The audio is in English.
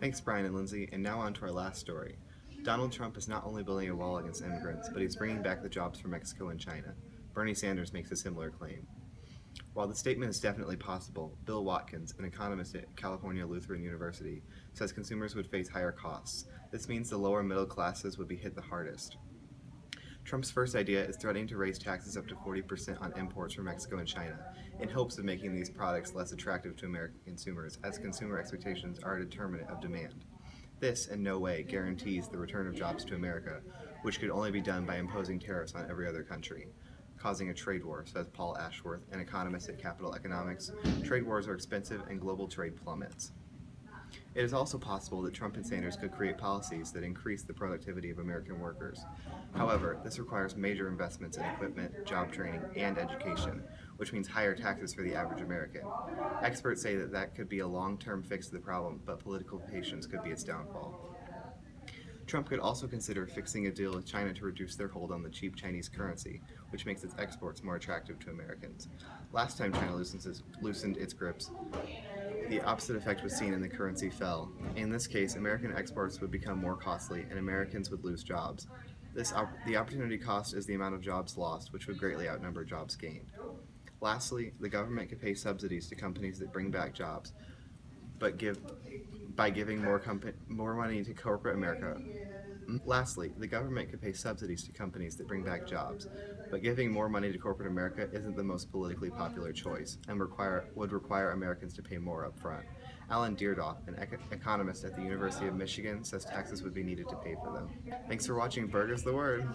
Thanks, Brian and Lindsay, and now on to our last story. Donald Trump is not only building a wall against immigrants, but he's bringing back the jobs from Mexico and China. Bernie Sanders makes a similar claim. While the statement is definitely possible, Bill Watkins, an economist at California Lutheran University, says consumers would face higher costs. This means the lower middle classes would be hit the hardest. Trump's first idea is threatening to raise taxes up to 40% on imports from Mexico and China, in hopes of making these products less attractive to American consumers, as consumer expectations are a determinant of demand. This, in no way, guarantees the return of jobs to America, which could only be done by imposing tariffs on every other country, causing a trade war, says Paul Ashworth, an economist at Capital Economics. Trade wars are expensive and global trade plummets. It is also possible that Trump and Sanders could create policies that increase the productivity of American workers. However, this requires major investments in equipment, job training, and education, which means higher taxes for the average American. Experts say that that could be a long-term fix to the problem, but political patience could be its downfall. Trump could also consider fixing a deal with China to reduce their hold on the cheap Chinese currency, which makes its exports more attractive to Americans. Last time China loosened its grips, the opposite effect was seen and the currency fell. In this case, American exports would become more costly and Americans would lose jobs. The opportunity cost is the amount of jobs lost, which would greatly outnumber jobs gained. Lastly, the government could pay subsidies to companies that bring back jobs, but by giving more money to corporate America. Lastly, the government could pay subsidies to companies that bring back jobs, but giving more money to corporate America isn't the most politically popular choice and would require Americans to pay more upfront. Alan Deardoff, an economist at the University of Michigan, says taxes would be needed to pay for them. Thanks for watching Burgers the Word.